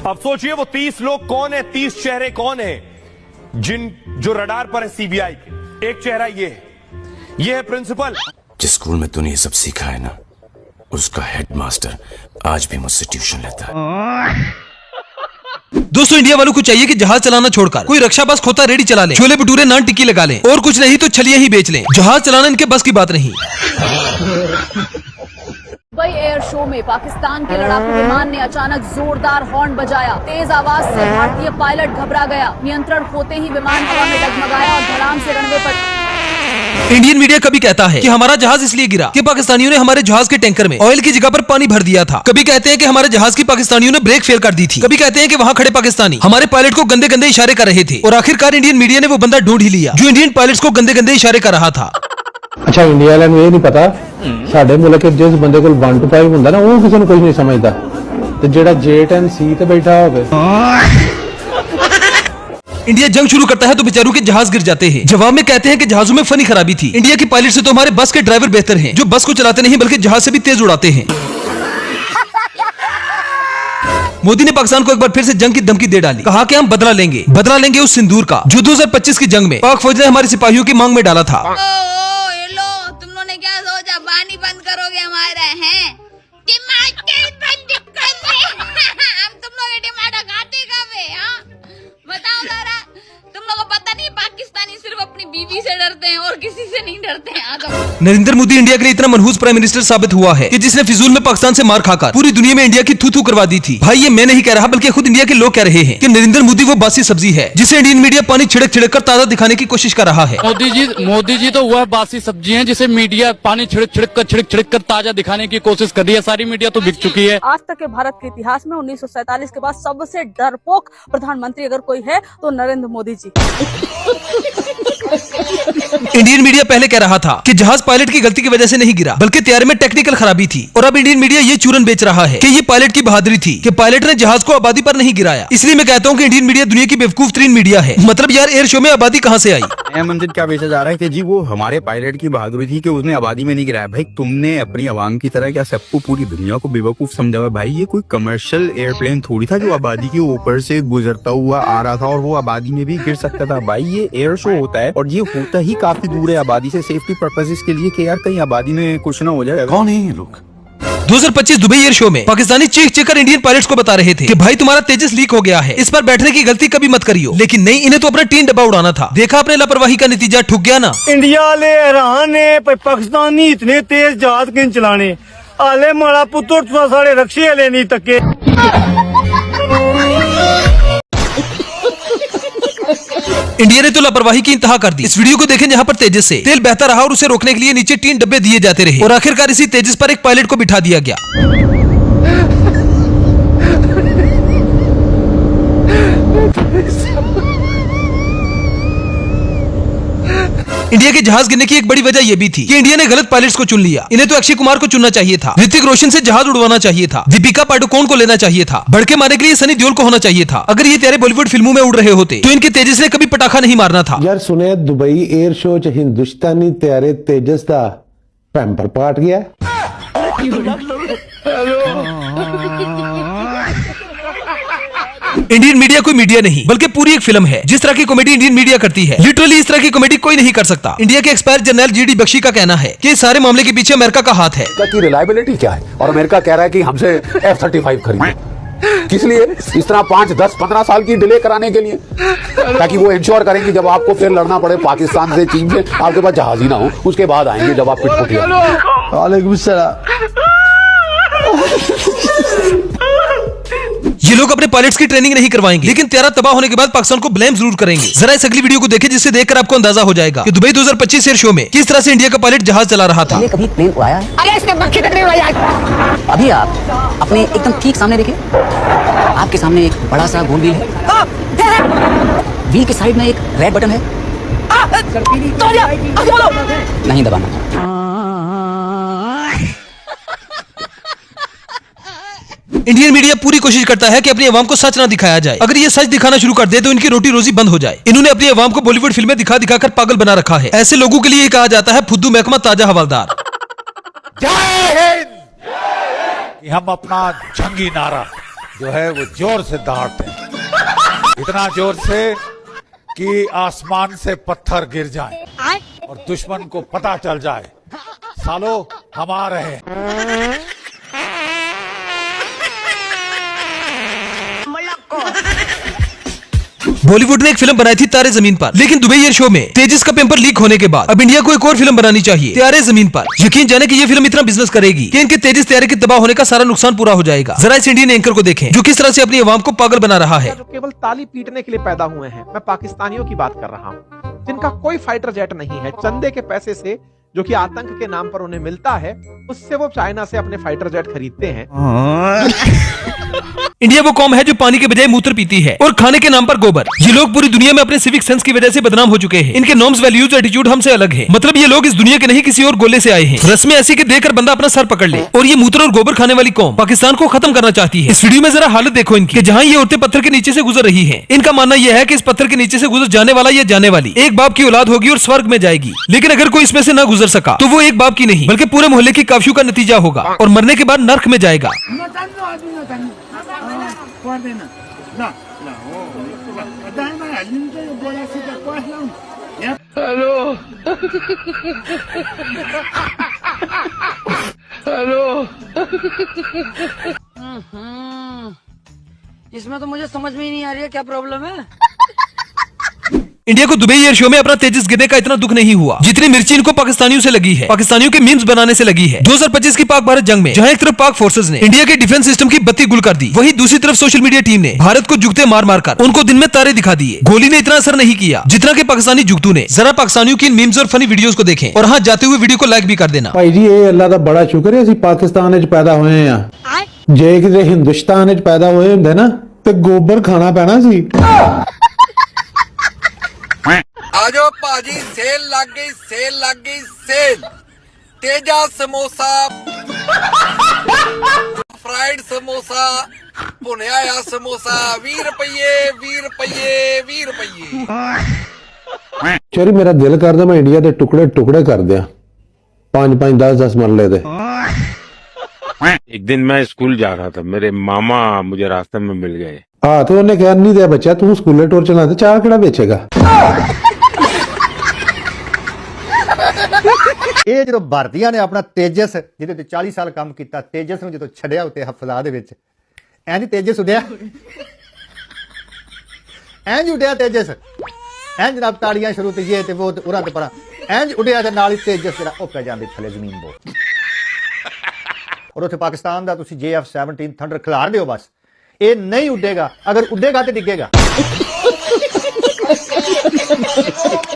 अब सोचिए वो 30 लोग कौन है, 30 चेहरे कौन है जो रडार पर है सीबीआई के। एक चेहरा ये है प्रिंसिपल। जिस स्कूल में तूने ये सब सीखा है ना, उसका हेडमास्टर आज भी मुझसे ट्यूशन लेता है। दोस्तों, इंडिया वालों को चाहिए कि जहाज चलाना छोड़कर कोई रक्षा बस खोता रेडी चला ले, छोले भटूरे नान टिक्की लगा ले, और कुछ नहीं तो छलियां ही बेच लें। जहाज चलाना इनके बस की बात नहीं। दुबई एयर शो में पाकिस्तान के लड़ाकू विमान ने अचानक जोरदार हॉर्न बजाया। तेज आवाज से भारतीय पायलट घबरा गया। नियंत्रण खोते ही विमान हवा में डगमगाया और धड़ाम से रनवे पर। इंडियन मीडिया कभी कहता है कि हमारा जहाज इसलिए गिरा कि पाकिस्तानियों ने हमारे जहाज के टैंकर में ऑयल की जगह पर पानी भर दिया था। कभी कहते हैं कि हमारे जहाज की पाकिस्तानियों ने ब्रेक फेल कर दी थी। कभी कहते हैं कि वहाँ खड़े पाकिस्तानी हमारे पायलट को गंदे गंदे इशारे कर रहे थे। और आखिरकार इंडियन मीडिया ने वो बंदा ढूंढ ही लिया जो इंडियन पायलट्स को गंदे गंदे इशारे कर रहा था। अच्छा, इंडिया वालों ਨੂੰ ਇਹ नहीं पता ਸਾਡੇ ਮੁਲਕ ਵਿੱਚ ਜਿਸ ਬੰਦੇ ਕੋਲ 1 to 5 ਹੁੰਦਾ ਨਾ, ਉਹ ਕਿਸੇ ਨੂੰ ਕੁਝ ਨਹੀਂ ਸਮਝਦਾ, ਤੇ ਜਿਹੜਾ जेट एंड सी ਤੇ बैठा ਹੋਵੇ। इंडिया जंग शुरू करता है तो बेचारों के जहाज गिर जाते हैं। जवाब में कहते हैं कि जहाजों में फनी खराबी थी। इंडिया के पायलट से तो हमारे बस के ड्राइवर बेहतर हैं, जो बस को चलाते नहीं बल्कि जहाज से भी तेज उड़ाते हैं। मोदी ने पाकिस्तान को एक बार फिर से जंग की धमकी दे डाली। कहा कि हम बदला लेंगे उस सिंदूर का जो 2025 की जंग में पाक फौज ने हमारे सिपाहियों की मांग में डाला था। तुम लोगों ने क्या सोचा, पानी बंद करोगे हमारा? हैं हम तुम लोग टमाटर खाते कब है? बताओ जरा, तुम लोगों को पता नहीं पाकिस्तानी सिर्फ अपनी बीवी से डरते हैं और किसी से नहीं डरते हैं। नरेंद्र मोदी इंडिया के लिए इतना मनहूस प्राइम मिनिस्टर साबित हुआ है कि जिसने फिजूल में पाकिस्तान से मार खाकर पूरी दुनिया में इंडिया की थू करवा दी थी। भाई, ये मैं नहीं कह रहा बल्कि खुद इंडिया के लोग कह रहे हैं कि नरेंद्र मोदी वो बासी सब्जी है जिसे इंडियन मीडिया पानी छिड़क कर ताजा दिखाने की कोशिश कर रहा है। मोदी जी तो वह बासी सब्जी है जिसे मीडिया पानी छिड़क कर ताजा दिखाने की कोशिश कर रही है। सारी मीडिया तो बिक चुकी है। आज तक के भारत के इतिहास में 1947 के बाद सबसे डरपोक प्रधानमंत्री अगर कोई है तो नरेंद्र मोदी जी। इंडियन मीडिया पहले कह रहा था कि जहाज पायलट की गलती की वजह से नहीं गिरा बल्कि तैयारी में टेक्निकल खराबी थी, और अब इंडियन मीडिया ये चूरन बेच रहा है कि ये पायलट की बहादुरी थी कि पायलट ने जहाज को आबादी पर नहीं गिराया। इसलिए मैं कहता हूँ कि इंडियन मीडिया दुनिया की बेवकूफ तरीन मीडिया है। मतलब यार, एयर शो में आबादी कहाँ से आई? नया मंदिर क्या बेचा जा रहा है कि जी वो हमारे पायलट की बहादुरी थी कि उसने आबादी में नहीं गिराया। भाई, तुमने अपनी आवाम की तरह क्या सबको, पूरी दुनिया को बेवकूफ समझा हुआ? भाई, ये कोई कमर्शियल एयरप्लेन थोड़ी था जो आबादी के ऊपर से गुजरता हुआ आ रहा था और वो आबादी में भी गिर सकता था। भाई, ये एयर शो होता है और ये होता ही काफी दूर है आबादी से, सेफ्टी पर्पसेस के लिए कि यार कहीं आबादी में कुछ ना हो जाए। कौन है ये लोग? 2025 दुबई एयर शो में पाकिस्तानी चीख कर इंडियन पायलट्स को बता रहे थे कि भाई तुम्हारा तेजस लीक हो गया है, इस पर बैठने की गलती कभी मत करियो। लेकिन नहीं, इन्हें तो अपना टीन डब्बा उड़ाना था। देखा अपने लापरवाही का नतीजा, ठुक गया ना। इंडिया वाले हैरान है पाकिस्तानी इतने तेज जहाज किन चलाने। आले माड़ा पुत्र तुसा सारे रक्षे हले नहीं तके। इंडिया ने तो लापरवाही की इंतहा कर दी। इस वीडियो को देखें जहां पर तेजस से तेल बहता रहा और उसे रोकने के लिए नीचे 3 डब्बे दिए जाते रहे और आखिरकार इसी तेजस पर एक पायलट को बिठा दिया गया। इंडिया के जहाज गिरने की एक बड़ी वजह यह भी थी कि इंडिया ने गलत पायलट्स को चुन लिया। इन्हें तो अक्षय कुमार को चुनना चाहिए था, ऋतिक रोशन से जहाज उड़वाना चाहिए था, दीपिका पादुकोण को लेना चाहिए था, भड़के मारने के लिए सनी देओल को होना चाहिए था। अगर ये तेरे बॉलीवुड फिल्मों में उड़ रहे होते तो इनके तेजस ने कभी पटाखा नहीं मारना था। यार, सुने दुबई एयर शो च हिंदुस्तानी त्यारे तेजस का पैम्पर पाट गया। इंडियन मीडिया कोई मीडिया नहीं बल्कि पूरी एक फिल्म है। जिस तरह की कॉमेडी इंडियन मीडिया करती है, लिटरली इस तरह की कॉमेडी कोई नहीं कर सकता। इंडिया के एक्सपायर जनरल जीडी बख्शी का कहना है कि इस सारे मामले के पीछे अमेरिका का हाथ है। की रिलायबिलिटी क्या है? और अमेरिका कह रहा है कि हमसे F-35 खरीदे। किस लिए? इस तरह 5, 10, 15 साल की डिले कराने के लिए, ताकि वो इंश्योर करें कि जब आपको फिर लड़ना पड़े पाकिस्तान से, चीन से, आपके पास जहाज ही ना हो, उसके बाद आएंगे जब आप पिट। वालेकुम सलाम। ये लोग अपने पायलट्स की ट्रेनिंग नहीं करवाएंगे, लेकिन त्यारा तबाह होने के बाद पाकिस्तान को ब्लेम जरूर करेंगे। जरा इस अगली वीडियो को देखें जिससे देखकर आपको अंदाजा हो जाएगा कि दुबई 2025 एयर शो में किस तरह से इंडिया का पायलट जहाज चला रहा था। कभी प्लेन उड़ाया है? अरे इसके मक्खी तक नहीं उड़ाया। अभी आप अपने एकदम ठीक सामने देखिए, आपके सामने एक बड़ा सा गोल व्हील है। व्हील के साइड में एक रेड बटन है, नहीं दबाना। इंडियन मीडिया पूरी कोशिश करता है कि अपनी आवाम को सच ना दिखाया जाए। अगर ये सच दिखाना शुरू कर दे तो इनकी रोटी रोजी बंद हो जाए। इन्होंने अपनी आवाम को बॉलीवुड फिल्में दिखा दिखाकर पागल बना रखा है। ऐसे लोगों के लिए कहा जाता है फुद्दू महकमा ताजा हवालदार। जय हिंद। हम अपना जंगी नारा जो है वो जोर से दहाड़ते हैं, इतना जोर से कि आसमान से पत्थर गिर जाए और दुश्मन को पता चल जाए सालो हम आ रहे हैं। बॉलीवुड ने एक फिल्म बनाई थी तारे जमीन पर, लेकिन दुबई एयर शो में तेजस का पेपर लीक होने के बाद अब इंडिया को एक और फिल्म बनानी चाहिए, तारे जमीन पर। यकीन जाने कि ये फिल्म इतना बिजनेस करेगी कि इनके तेजस तैयारी के तबाह होने का सारा नुकसान पूरा हो जाएगा। जरा इस इंडियन एंकर को देखें जो किस तरह से अपनी आवाम को पागल बना रहा है। जो केवल ताली पीटने के लिए पैदा हुए हैं, मैं पाकिस्तानियों की बात कर रहा हूँ, जिनका कोई फाइटर जेट नहीं है। चंदे के पैसे से जो कि आतंक के नाम पर उन्हें मिलता है, उससे वो चाइना से अपने फाइटर जेट खरीदते हैं। इंडिया वो कौम है जो पानी के बजाय मूत्र पीती है और खाने के नाम पर गोबर। ये लोग पूरी दुनिया में अपने सिविक सेंस की वजह से बदनाम हो चुके हैं। इनके नॉर्म्स, वैल्यूज, एटीट्यूड हमसे अलग है। मतलब ये लोग इस दुनिया के नहीं किसी और गोले से आए हैं। रस्में ऐसी कि देखकर बंदा अपना सर पकड़ ले। और ये मूत्र और गोबर खाने वाली कौम पाकिस्तान को खत्म करना चाहती है। इस वीडियो में जरा हालत देखो इनकी कि जहाँ ये औरतें पत्थर के नीचे से गुजर रही है। इनका मानना यह है कि इस पत्थर के नीचे से गुजर जाने वाला या जाने वाली एक बाप की औलाद होगी और स्वर्ग में जाएगी। लेकिन अगर कोई इसमें से न गुजर सका तो वो एक बाप की नहीं बल्कि पूरे मोहल्ले की काफियों का नतीजा होगा और मरने के बाद नर्क में जाएगा। हेलो इसमें तो मुझे समझ में ही नहीं आ रही है क्या प्रॉब्लम है। इंडिया को दुबई एयर शो में अपना तेजस गिरने का इतना दुख नहीं हुआ जितनी मिर्ची इनको पाकिस्तानियों से लगी है, पाकिस्तानियों के मीम्स बनाने से लगी है। 2025 की पाक भारत जंग में जहां एक तरफ पाक फोर्सेस ने इंडिया के डिफेंस सिस्टम की बत्ती गुल कर दी, वहीं दूसरी तरफ सोशल मीडिया टीम ने भारत को जुगते मार मार कर उनको दिन में तारे दिखा दिए। गोली ने इतना असर नहीं किया जितना कि पाकिस्तानी जुगतू ने। जरा पाकिस्तानियों की इन मीम्स और फनी वीडियोस को देखें और हाँ, जाते हुए वीडियो को लाइक भी कर देना। भाई जी ये अल्लाह का बड़ा शुक्र है, पाकिस्तान च पैदा हुए हैं। जे किसी हिंदुस्तान च पैदा हुए होंगे ना तो गोबर खाना पैना सी। आजो पाजी, सेल लग गई, सेल लग गई, सेल। तेजा समोसा, फ्राइड समोसा, भुनिया समोसा, 20 रुपये, 20 रुपये, 20 रुपये। चोरी मेरा दिल करदा मैं इंडिया के टुकड़े टुकड़े कर दिया, 5-5, 10-10 मरले दे। एक दिन मैं स्कूल जा रहा था, मेरे मामा मुझे रास्ते में मिल गए। हाँ तो उन्हें कहा नहीं दिया बच्चा तू स्कूले टूर चला दे, चाह केड़ा बेचेगा। ਇਹ ਜਦੋਂ ਭਾਰਤੀਆਂ ਨੇ ਆਪਣਾ ਤੇਜਸ ਜਿਹਦੇ ਤੇ 40 ਸਾਲ ਕੰਮ ਕੀਤਾ, ਤੇਜਸ ਨੂੰ ਜਦੋਂ ਛੱਡਿਆ ਉੱਤੇ ਹਫਲਾ ਦੇ ਵਿੱਚ, ਇੰਜ ਤੇਜਸ ਉੱਡਿਆ, ਇੰਜ ਉੱਡਿਆ ਤੇਜਸ, ਇੰਜ ਜਨਾਬ ਤਾੜੀਆਂ ਸ਼ੁਰੂ ਤੇ ਜੇ ਤੇ ਉਹ ਉਰਾਂ ਤੇ ਪਰਾਂ ਇੰਜ ਉੱਡਿਆ ਤੇ ਨਾਲ ਹੀ ਤੇਜਸ ਜਿਹੜਾ ਉਹ ਪੈ ਜਾਂਦੇ ਥੱਲੇ ਜ਼ਮੀਨ ਬੋਲ। ਔਰ ਉੱਥੇ ਪਾਕਿਸਤਾਨ ਦਾ ਤੁਸੀਂ JF-17 ਥੰਡਰ ਖਿਲਾਰ ਦਿਓ ਬਸ, ਇਹ ਨਹੀਂ ਉੱਡੇਗਾ, ਅਗਰ ਉੱਡੇਗਾ ਤੇ ਡਿੱਗੇਗਾ।